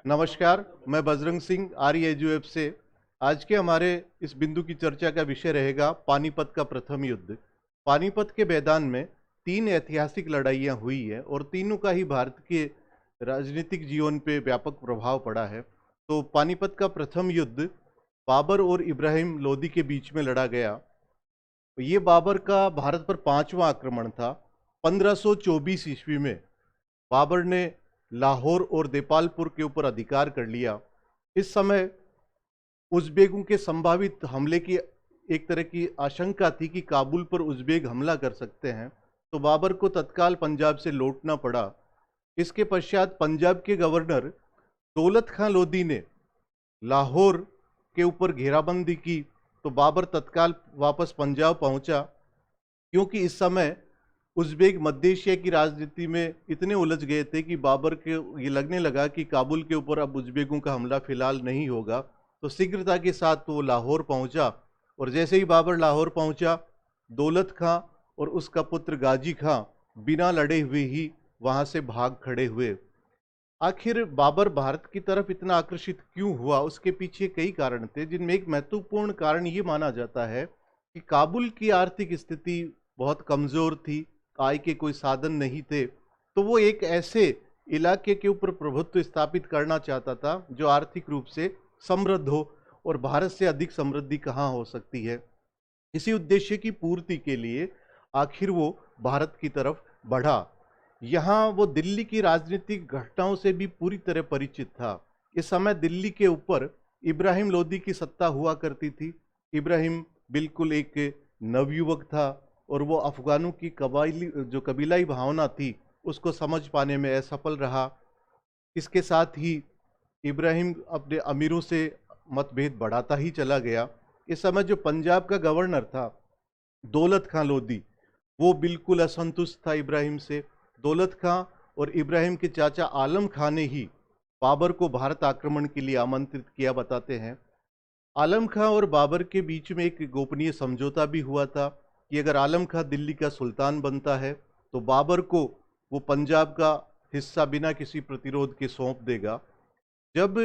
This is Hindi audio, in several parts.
नमस्कार, मैं बजरंग सिंह आर्य एजुएफ से। आज के हमारे इस बिंदु की चर्चा का विषय रहेगा पानीपत का प्रथम युद्ध। पानीपत के मैदान में 3 ऐतिहासिक लड़ाइयाँ हुई है और तीनों का ही भारत के राजनीतिक जीवन पे व्यापक प्रभाव पड़ा है। तो पानीपत का प्रथम युद्ध बाबर और इब्राहिम लोदी के बीच में लड़ा गया। ये बाबर का भारत पर 5वां आक्रमण था। 1524 ईस्वी में बाबर ने लाहौर और देपालपुर के ऊपर अधिकार कर लिया। इस समय उज़्बेकों के संभावित हमले की एक तरह की आशंका थी कि काबुल पर उज़्बेक हमला कर सकते हैं, तो बाबर को तत्काल पंजाब से लौटना पड़ा। इसके पश्चात पंजाब के गवर्नर दौलत खां लोदी ने लाहौर के ऊपर घेराबंदी की, तो बाबर तत्काल वापस पंजाब पहुंचा, क्योंकि इस समय उज़्बेक मध्य एशिया की राजनीति में इतने उलझ गए थे कि बाबर के ये लगने लगा कि काबुल के ऊपर अब उज़्बेकों का हमला फिलहाल नहीं होगा। तो शीघ्रता के साथ वो लाहौर पहुंचा और जैसे ही बाबर लाहौर पहुंचा, दौलत खां और उसका पुत्र गाजी खां बिना लड़े हुए ही वहां से भाग खड़े हुए। आखिर बाबर भारत की तरफ इतना आकर्षित क्यों हुआ, उसके पीछे कई कारण थे, जिनमें एक महत्वपूर्ण कारण ये माना जाता है कि काबुल की आर्थिक स्थिति बहुत कमजोर थी, आय के कोई साधन नहीं थे। तो वो एक ऐसे इलाके के ऊपर प्रभुत्व स्थापित करना चाहता था जो आर्थिक रूप से समृद्ध हो, और भारत से अधिक समृद्धि कहाँ हो सकती है। इसी उद्देश्य की पूर्ति के लिए आखिर वो भारत की तरफ बढ़ा। यहाँ वो दिल्ली की राजनीतिक घटनाओं से भी पूरी तरह परिचित था। इस समय दिल्ली के ऊपर इब्राहिम लोदी की सत्ता हुआ करती थी। इब्राहिम बिल्कुल एक नवयुवक था और वो अफगानों की कबीलाई भावना थी, उसको समझ पाने में असफल रहा। इसके साथ ही इब्राहिम अपने अमीरों से मतभेद बढ़ाता ही चला गया। इस समय जो पंजाब का गवर्नर था दौलत खां लोदी, वो बिल्कुल असंतुष्ट था इब्राहिम से। दौलत खां और इब्राहिम के चाचा आलम खां ने ही बाबर को भारत आक्रमण के लिए आमंत्रित किया, बताते हैं। आलम खां और बाबर के बीच में एक गोपनीय समझौता भी हुआ था कि अगर आलम खां दिल्ली का सुल्तान बनता है तो बाबर को वो पंजाब का हिस्सा बिना किसी प्रतिरोध के सौंप देगा। जब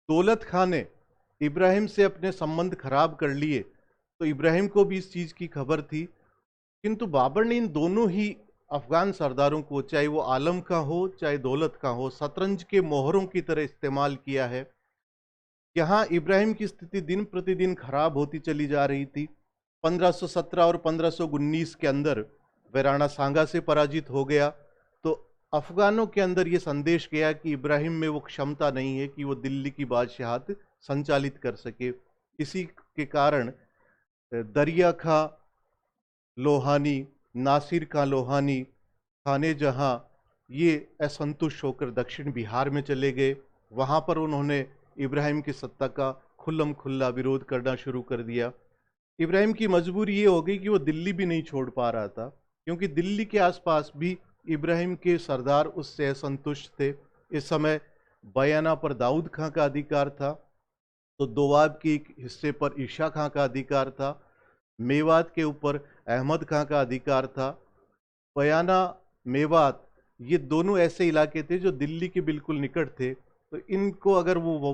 दौलत खां ने इब्राहिम से अपने संबंध खराब कर लिए तो इब्राहिम को भी इस चीज़ की खबर थी, किंतु बाबर ने इन दोनों ही अफगान सरदारों को, चाहे वो आलम खां हो चाहे दौलत खां हो, शतरंज के मोहरों की तरह इस्तेमाल किया है। यहाँ इब्राहिम की स्थिति दिन प्रतिदिन खराब होती चली जा रही थी। 1517 और 1519 के अंदर वह राणा सांगा से पराजित हो गया। तो अफगानों के अंदर ये संदेश गया कि इब्राहिम में वो क्षमता नहीं है कि वो दिल्ली की बादशाहत संचालित कर सके। इसी के कारण दरिया खां लोहानी, नासिर खां लोहानी, खाने जहां, ये असंतुष्ट होकर दक्षिण बिहार में चले गए। वहां पर उन्होंने इब्राहिम की सत्ता का खुल्लम खुल्ला विरोध करना शुरू कर दिया। इब्राहिम की मजबूरी ये हो गई कि वो दिल्ली भी नहीं छोड़ पा रहा था, क्योंकि दिल्ली के आसपास भी इब्राहिम के सरदार उससे असंतुष्ट थे। इस समय बयाना पर दाऊद खां का अधिकार था, तो दोवाब के एक हिस्से पर ईशा खां का अधिकार था, मेवात के ऊपर अहमद खां का अधिकार था। बयाना, मेवात, ये दोनों ऐसे इलाके थे जो दिल्ली के बिल्कुल निकट थे। तो इनको अगर वो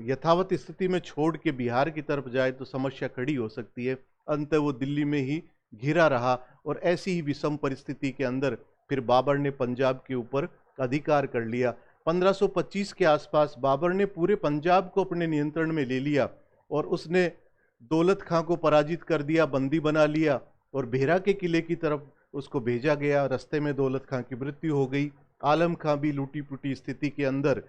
यथावत स्थिति में छोड़ के बिहार की तरफ जाए तो समस्या खड़ी हो सकती है। अंततः वो दिल्ली में ही घिरा रहा और ऐसी ही विषम परिस्थिति के अंदर फिर बाबर ने पंजाब के ऊपर अधिकार कर लिया। 1525 के आसपास बाबर ने पूरे पंजाब को अपने नियंत्रण में ले लिया और उसने दौलत खां को पराजित कर दिया, बंदी बना लिया और बेहरा के किले की तरफ उसको भेजा गया। रास्ते में दौलत खां की मृत्यु हो गई। आलम खां भी लूटी पुटी स्थिति के अंदर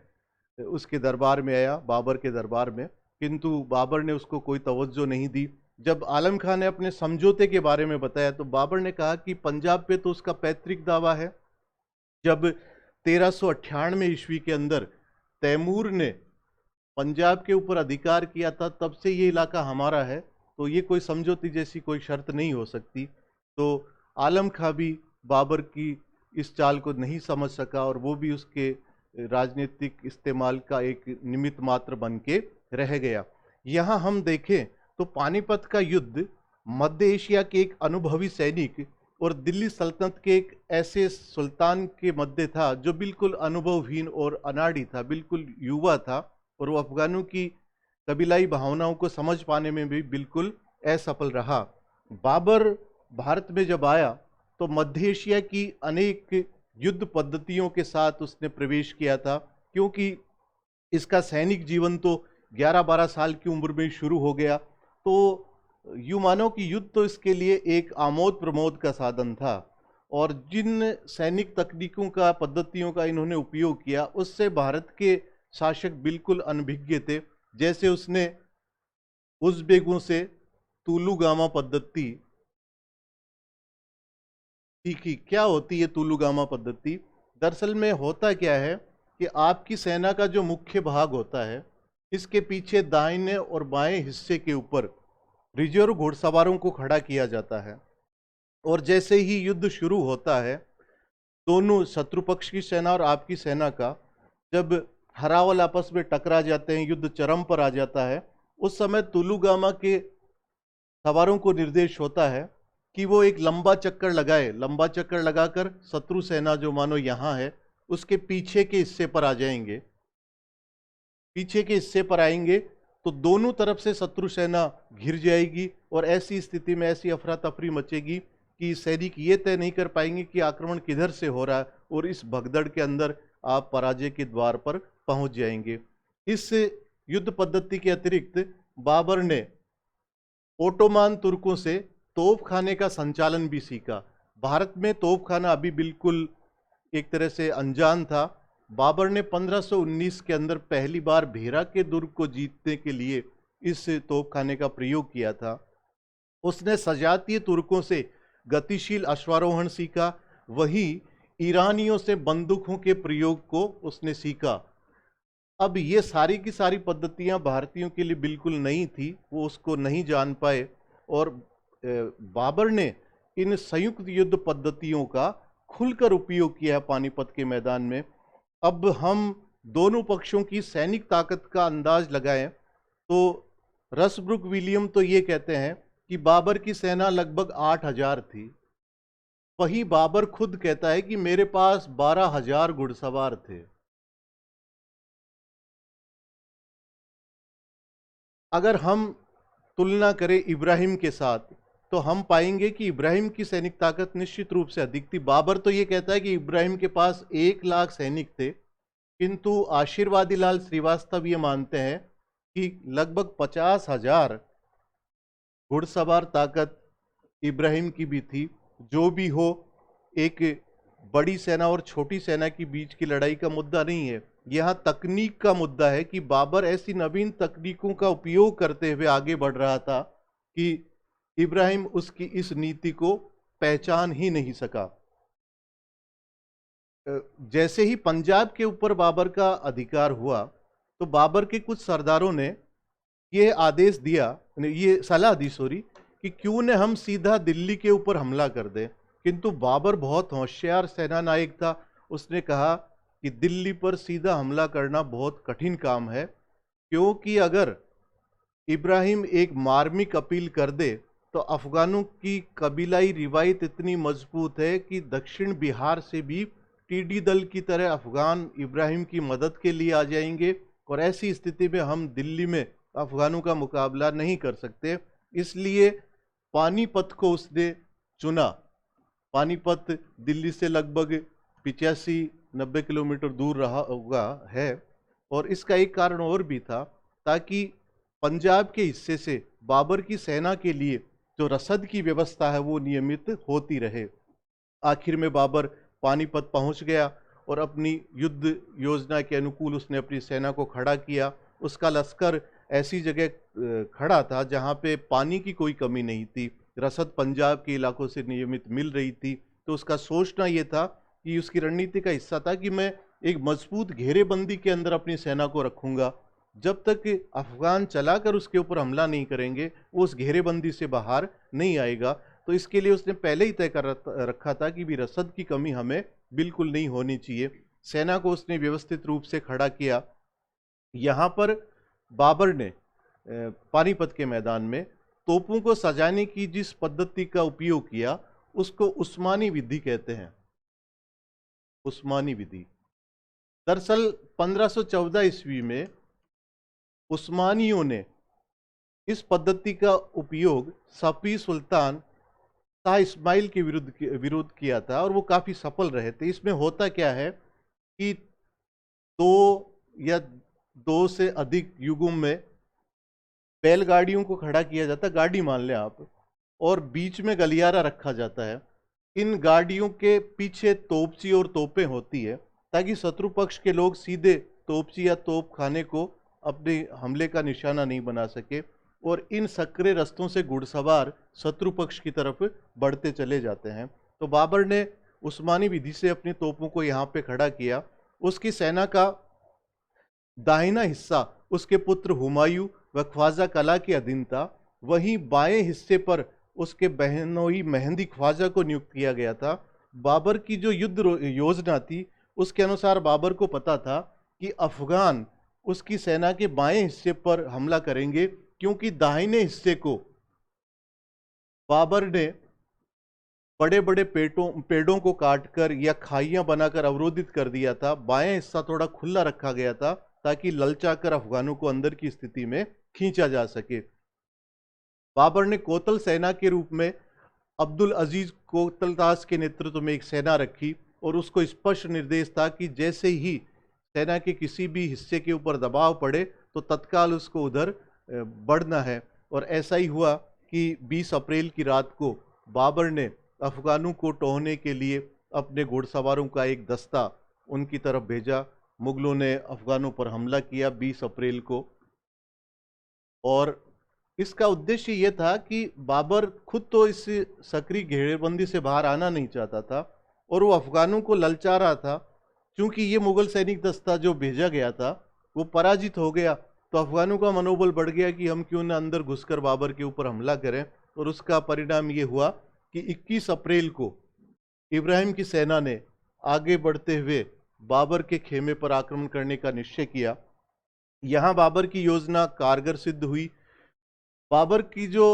उसके दरबार में आया, बाबर के दरबार में, किंतु बाबर ने उसको कोई तवज्जो नहीं दी। जब आलम खां ने अपने समझौते के बारे में बताया तो बाबर ने कहा कि पंजाब पे तो उसका पैतृक दावा है। जब 1398 ईस्वी के अंदर तैमूर ने पंजाब के ऊपर अधिकार किया था, तब से ये इलाका हमारा है, तो ये कोई समझौते जैसी कोई शर्त नहीं हो सकती। तो आलम खां भी बाबर की इस चाल को नहीं समझ सका और वो भी उसके राजनीतिक इस्तेमाल का एक निमित्त मात्र बन के रह गया। यहाँ हम देखें तो पानीपत का युद्ध मध्य एशिया के एक अनुभवी सैनिक और दिल्ली सल्तनत के एक ऐसे सुल्तान के मध्य था जो बिल्कुल अनुभवहीन और अनाड़ी था, बिल्कुल युवा था, और वो अफगानों की कबीलाई भावनाओं को समझ पाने में भी बिल्कुल असफल रहा। बाबर भारत में जब आया तो मध्य एशिया की अनेक युद्ध पद्धतियों के साथ उसने प्रवेश किया था, क्योंकि इसका सैनिक जीवन तो 11-12 साल की उम्र में शुरू हो गया। तो यूं मानो कि युद्ध तो इसके लिए एक आमोद प्रमोद का साधन था, और जिन सैनिक तकनीकों का, पद्धतियों का इन्होंने उपयोग किया, उससे भारत के शासक बिल्कुल अनभिज्ञ थे। जैसे उसने उज़्बेकों से तुलुगामा पद्धति सीखी। क्या होती है तुलुगामा पद्धति? दरअसल में होता क्या है कि आपकी सेना का जो मुख्य भाग होता है, इसके पीछे दाहिने और बाएं हिस्से के ऊपर रिजर्व घुड़सवारों को खड़ा किया जाता है, और जैसे ही युद्ध शुरू होता है, दोनों शत्रु पक्ष की सेना और आपकी सेना का जब हरावल आपस में टकरा जाते हैं, युद्ध चरम पर आ जाता है, उस समय तुलुगामा के सवारों को निर्देश होता है कि वो एक लंबा चक्कर लगाए, लंबा चक्कर लगाकर शत्रु सेना जो मानो यहाँ है उसके पीछे के हिस्से पर आ जाएंगे। पीछे के हिस्से पर आएंगे तो दोनों तरफ से शत्रु सेना घिर जाएगी, और ऐसी स्थिति में ऐसी अफरा तफरी मचेगी कि सैनिक ये तय नहीं कर पाएंगे कि आक्रमण किधर से हो रहा है, और इस भगदड़ के अंदर आप पराजय के द्वार पर पहुंच जाएंगे। इस युद्ध पद्धति के अतिरिक्त बाबर ने ओटोमान तुर्कों से तोपखाने का संचालन भी सीखा। भारत में तोपखाना अभी बिल्कुल एक तरह से अनजान था। बाबर ने 1519 के अंदर पहली बार भेरा के दुर्ग को जीतने के लिए इस तोपखाने का प्रयोग किया था। उसने सजातीय तुर्कों से गतिशील अश्वारोहण सीखा, वही ईरानियों से बंदूकों के प्रयोग को उसने सीखा। अब ये सारी की सारी पद्धतियां भारतीयों के लिए बिल्कुल नई थी, वो उसको नहीं जान पाए, और बाबर ने इन संयुक्त युद्ध पद्धतियों का खुलकर उपयोग किया पानीपत के मैदान में। अब हम दोनों पक्षों की सैनिक ताकत का अंदाज लगाएं तो रसब्रुक विलियम तो ये कहते हैं कि बाबर की सेना लगभग 8,000 थी। वहीं बाबर खुद कहता है कि मेरे पास 12,000 घुड़सवार थे। अगर हम तुलना करें इब्राहिम के साथ तो हम पाएंगे कि इब्राहिम की सैनिक ताकत निश्चित रूप से अधिक थी। बाबर तो ये कहता है कि इब्राहिम के पास 1 लाख सैनिक थे, किंतु आशीर्वादी लाल श्रीवास्तव ये मानते हैं कि लगभग 50,000 घुड़सवार ताकत इब्राहिम की भी थी। जो भी हो, एक बड़ी सेना और छोटी सेना के बीच की लड़ाई का मुद्दा नहीं है, यहाँ तकनीक का मुद्दा है कि बाबर ऐसी नवीन तकनीकों का उपयोग करते हुए आगे बढ़ रहा था कि इब्राहिम उसकी इस नीति को पहचान ही नहीं सका। जैसे ही पंजाब के ऊपर बाबर का अधिकार हुआ तो बाबर के कुछ सरदारों ने ये आदेश दिया, ये सलाह दी कि क्यों न हम सीधा दिल्ली के ऊपर हमला कर दें। किंतु बाबर बहुत होशियार सेना नायक था, उसने कहा कि दिल्ली पर सीधा हमला करना बहुत कठिन काम है, क्योंकि अगर इब्राहिम एक मार्मिक अपील कर दे तो अफगानों की कबीलाई रिवायत इतनी मजबूत है कि दक्षिण बिहार से भी टीडी दल की तरह अफगान इब्राहिम की मदद के लिए आ जाएंगे, और ऐसी स्थिति में हम दिल्ली में अफगानों का मुकाबला नहीं कर सकते। इसलिए पानीपत को उसने चुना। पानीपत दिल्ली से लगभग 85-90 किलोमीटर दूर रहा होगा है, और इसका एक कारण और भी था, ताकि पंजाब के हिस्से से बाबर की सेना के लिए जो रसद की व्यवस्था है वो नियमित होती रहे। आखिर में बाबर पानीपत पहुंच गया और अपनी युद्ध योजना के अनुकूल उसने अपनी सेना को खड़ा किया। उसका लश्कर ऐसी जगह खड़ा था जहां पे पानी की कोई कमी नहीं थी, रसद पंजाब के इलाकों से नियमित मिल रही थी। तो उसका सोचना ये था कि उसकी रणनीति का हिस्सा था कि मैं एक मजबूत घेरेबंदी के अंदर अपनी सेना को रखूंगा, जब तक अफगान चलाकर उसके ऊपर हमला नहीं करेंगे वो उस घेरेबंदी से बाहर नहीं आएगा। तो इसके लिए उसने पहले ही तय कर रखा था कि भी रसद की कमी हमें बिल्कुल नहीं होनी चाहिए। सेना को उसने व्यवस्थित रूप से खड़ा किया। यहाँ पर बाबर ने पानीपत के मैदान में तोपों को सजाने की जिस पद्धति का उपयोग किया उसको उस्मानी विधि कहते हैं। उस्मानी विधि दरअसल 1514 ईस्वी में उस्मानियों ने इस पद्धति का उपयोग सफी सुल्तान शाह इस्माइल के विरोध किया था और वो काफी सफल रहे थे। इसमें होता क्या है कि दो या दो से अधिक युगों में बैलगाड़ियों को खड़ा किया जाता, गाड़ी मान लें आप, और बीच में गलियारा रखा जाता है। इन गाड़ियों के पीछे तोपची और तोपें होती है ताकि शत्रु पक्ष के लोग सीधे तोपची या तोप खाने को अपने हमले का निशाना नहीं बना सके, और इन सकरे रस्तों से घुड़सवार शत्रु पक्ष की तरफ बढ़ते चले जाते हैं। तो बाबर ने उस्मानी विधि से अपनी तोपों को यहाँ पे खड़ा किया। उसकी सेना का दाहिना हिस्सा उसके पुत्र हुमायूं व ख्वाजा कला के अधीन था, वहीं बाएं हिस्से पर उसके बहनोई मेहंदी ख्वाजा को नियुक्त किया गया था। बाबर की जो युद्ध योजना थी उसके अनुसार बाबर को पता था कि अफगान उसकी सेना के बाएं हिस्से पर हमला करेंगे, क्योंकि दाहिने हिस्से को बाबर ने बड़े बड़े पेड़ों को काटकर या खाइयां बनाकर अवरोधित कर दिया था। बाएं हिस्सा थोड़ा खुला रखा गया था ताकि ललचाकर अफगानों को अंदर की स्थिति में खींचा जा सके। बाबर ने कोतल सेना के रूप में अब्दुल अजीज कोतलतास के नेतृत्व में एक सेना रखी और उसको स्पष्ट निर्देश था कि जैसे ही सेना के किसी भी हिस्से के ऊपर दबाव पड़े तो तत्काल उसको उधर बढ़ना है। और ऐसा ही हुआ कि 20 अप्रैल की रात को बाबर ने अफगानों को टोहने के लिए अपने घुड़सवारों का एक दस्ता उनकी तरफ भेजा। मुगलों ने अफगानों पर हमला किया 20 अप्रैल को, और इसका उद्देश्य यह था कि बाबर खुद तो इस सक्रिय घेरेबंदी से बाहर आना नहीं चाहता था और वो अफगानों को ललचा रहा था। क्योंकि ये मुगल सैनिक दस्ता जो भेजा गया था वो पराजित हो गया, तो अफगानों का मनोबल बढ़ गया कि हम क्यों ना अंदर घुसकर बाबर के ऊपर हमला करें। और उसका परिणाम ये हुआ कि 21 अप्रैल को इब्राहिम की सेना ने आगे बढ़ते हुए बाबर के खेमे पर आक्रमण करने का निश्चय किया। यहाँ बाबर की योजना कारगर सिद्ध हुई। बाबर की जो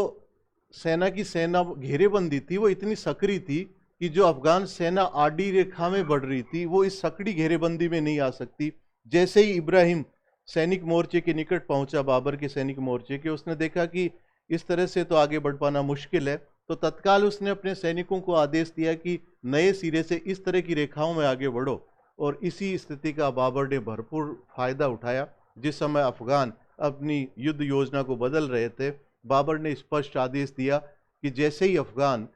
सेना घेरेबंदी थी वो इतनी सक्रिय थी कि जो अफगान सेना आड़ी रेखा में बढ़ रही थी वो इस सकड़ी घेरेबंदी में नहीं आ सकती। जैसे ही इब्राहिम सैनिक मोर्चे के निकट पहुंचा, बाबर के सैनिक मोर्चे के, उसने देखा कि इस तरह से तो आगे बढ़ पाना मुश्किल है, तो तत्काल उसने अपने सैनिकों को आदेश दिया कि नए सिरे से इस तरह की रेखाओं में आगे बढ़ो। और इसी स्थिति का बाबर ने भरपूर फायदा उठाया। जिस समय अफगान अपनी युद्ध योजना को बदल रहे थे, बाबर ने स्पष्ट आदेश दिया कि जैसे ही अफगान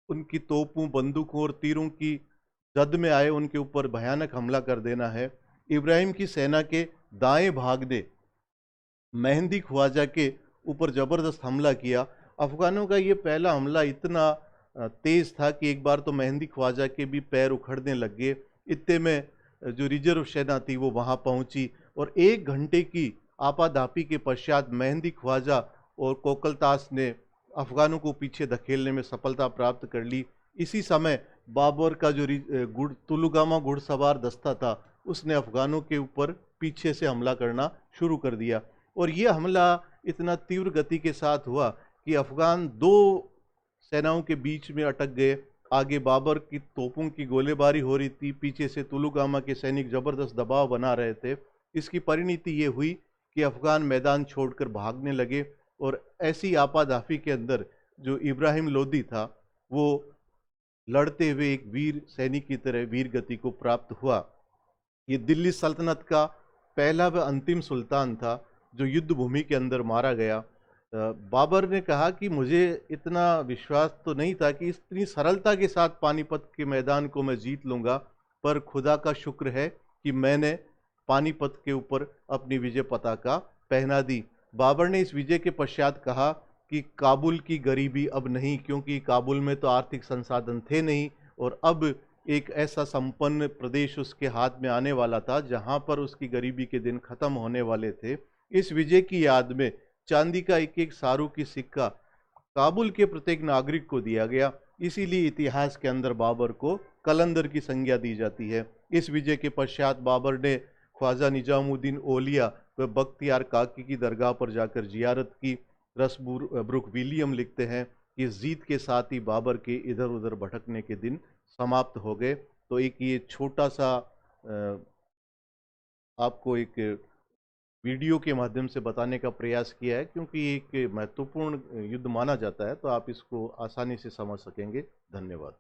उनकी तोपों, बंदूकों और तीरों की जद में आए, उनके ऊपर भयानक हमला कर देना है। इब्राहिम की सेना के दाएं भाग ने मेहंदी ख्वाजा के ऊपर जबरदस्त हमला किया। अफगानों का ये पहला हमला इतना तेज था कि एक बार तो मेहंदी ख्वाजा के भी पैर उखड़ने लग गए। इतने में जो रिजर्व सेना थी वो वहां पहुंची और 1 घंटे की आपाधापी के पश्चात मेहंदी ख्वाजा और कोकलतास ने अफगानों को पीछे धकेलने में सफलता प्राप्त कर ली। इसी समय बाबर का जो तुलुगामा घुड़सवार दस्ता था उसने अफगानों के ऊपर पीछे से हमला करना शुरू कर दिया। और ये हमला इतना तीव्र गति के साथ हुआ कि अफगान 2 सेनाओं के बीच में अटक गए। आगे बाबर की तोपों की गोलीबारी हो रही थी, पीछे से तुलुगामा के सैनिक जबरदस्त दबाव बना रहे थे। इसकी परिणति ये हुई कि अफगान मैदान छोड़कर भागने लगे और ऐसी आपाधापी के अंदर जो इब्राहिम लोदी था वो लड़ते हुए एक वीर सैनिक की तरह वीर गति को प्राप्त हुआ। ये दिल्ली सल्तनत का पहला व अंतिम सुल्तान था जो युद्ध भूमि के अंदर मारा गया। बाबर ने कहा कि मुझे इतना विश्वास तो नहीं था कि इतनी सरलता के साथ पानीपत के मैदान को मैं जीत लूंगा, पर खुदा का शुक्र है कि मैंने पानीपत के ऊपर अपनी विजय पताका पहना दी। बाबर ने इस विजय के पश्चात कहा कि काबुल की गरीबी अब नहीं, क्योंकि काबुल में तो आर्थिक संसाधन थे नहीं और अब एक ऐसा संपन्न प्रदेश उसके हाथ में आने वाला था जहां पर उसकी गरीबी के दिन खत्म होने वाले थे। इस विजय की याद में चांदी का एक सारू की सिक्का काबुल के प्रत्येक नागरिक को दिया गया। इसीलिए इतिहास के अंदर बाबर को कलंदर की संज्ञा दी जाती है। इस विजय के पश्चात बाबर ने ख्वाजा निजामुद्दीन औलिया व बख्तियार काकी की दरगाह पर जाकर जियारत की। रसब्रुक विलियम लिखते हैं कि जीत के साथ ही बाबर के इधर उधर भटकने के दिन समाप्त हो गए। तो एक ये छोटा सा आपको एक वीडियो के माध्यम से बताने का प्रयास किया है, क्योंकि एक महत्वपूर्ण युद्ध माना जाता है, तो आप इसको आसानी से समझ सकेंगे। धन्यवाद।